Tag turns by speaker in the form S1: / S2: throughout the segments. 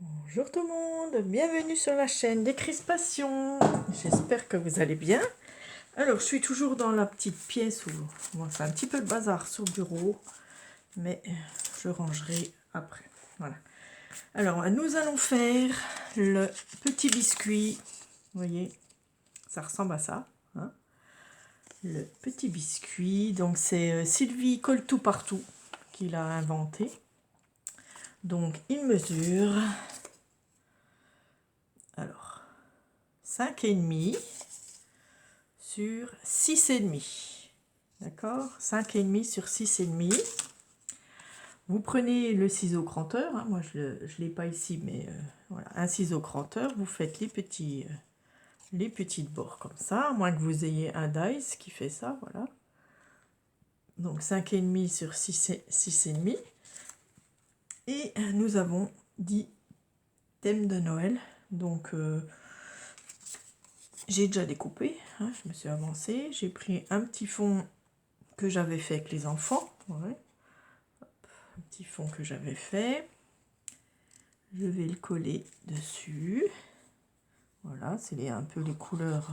S1: Bonjour tout le monde, bienvenue sur la chaîne Décrispation. J'espère que vous allez bien. Alors, je suis toujours dans la petite pièce où bon, c'est un petit peu le bazar sur le bureau, mais je rangerai après. Voilà. Alors, nous allons faire le petit biscuit. Vous voyez, ça ressemble à ça. Hein, le petit biscuit. Donc, c'est Sylvie Colle-Tout-Partout qui l'a inventé. Donc, il mesure... Alors, 5,5 sur 6,5. D'accord, 5,5 sur 6,5. Vous prenez le ciseau cranteur, hein, moi je ne l'ai pas ici, mais voilà, un ciseau cranteur, vous faites les petites bords comme ça, à moins que vous ayez un dice qui fait ça, voilà. Donc 5,5 sur 6,5. Et nous avons 10 thèmes de Noël, donc j'ai déjà découpé, hein, je me suis avancée, j'ai pris un petit fond que j'avais fait avec les enfants, ouais. Un petit fond que j'avais fait, je vais le coller dessus, voilà, c'est un peu les couleurs,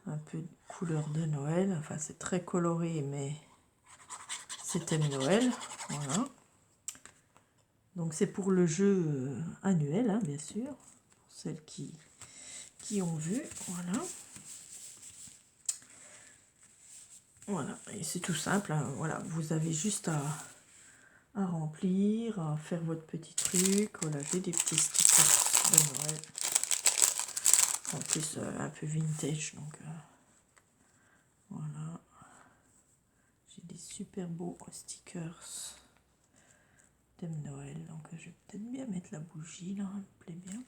S1: de Noël, enfin c'est très coloré mais c'est thème Noël, voilà. Donc c'est pour le jeu annuel, hein, bien sûr, pour celles qui ont vu, voilà. Voilà, et c'est tout simple, hein, voilà, vous avez juste à remplir, à faire votre petit truc. Voilà, j'ai des petits stickers de Noël. En plus, un peu vintage, donc voilà. J'ai des super beaux stickers thème Noël, donc je vais peut-être bien mettre la bougie là, elle me plaît bien.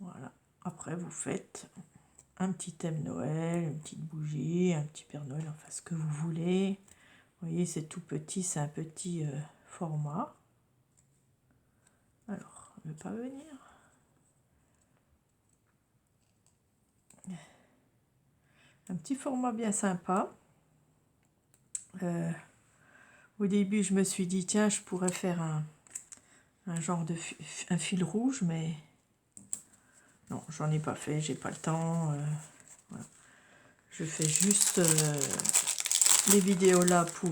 S1: Voilà, après vous faites un petit thème Noël, une petite bougie, un petit Père Noël, enfin ce que vous voulez. Vous voyez, c'est tout petit, c'est un petit format. Alors, ne veut pas venir. Un petit format bien sympa. Au début, je me suis dit, tiens, je pourrais faire un genre de un fil rouge, mais non, j'en ai pas fait, j'ai pas le temps. Voilà. Je fais juste les vidéos là pour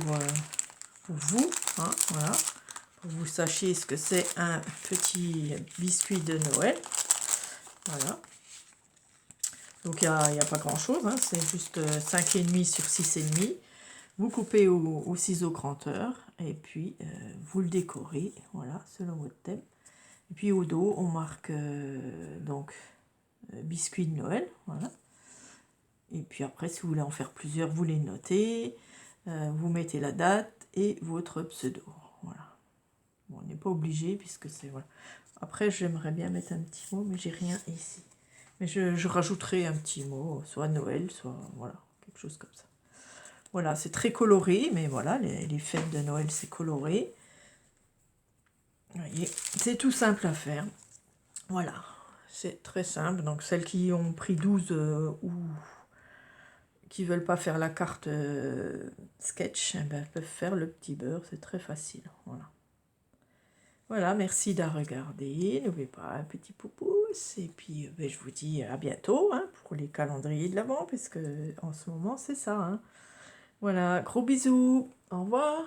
S1: vous, hein, voilà, pour que vous sachiez ce que c'est un petit biscuit de Noël. Voilà. Donc il n'y a pas grand chose, hein, c'est juste 5,5 sur 6,5. Vous coupez au ciseau cranteur et puis vous le décorez, voilà, selon votre thème. Et puis au dos, on marque donc biscuit de Noël, voilà. Et puis après, si vous voulez en faire plusieurs, vous les notez, vous mettez la date et votre pseudo, voilà. Bon, on n'est pas obligé puisque c'est voilà. Après, j'aimerais bien mettre un petit mot, mais j'ai rien ici. Mais je rajouterai un petit mot, soit Noël, soit voilà, quelque chose comme ça. Voilà, c'est très coloré, mais voilà, les fêtes de Noël, c'est coloré. Vous voyez, c'est tout simple à faire. Voilà, c'est très simple. Donc, celles qui ont pris 12 ou qui veulent pas faire la carte sketch, eh ben, peuvent faire le petit beurre, c'est très facile. Voilà. Voilà, merci de regarder. N'oubliez pas un petit pouce. Et puis, ben, je vous dis à bientôt hein, pour les calendriers de l'Avent, parce que en ce moment, c'est ça. Hein. Voilà, gros bisous. Au revoir.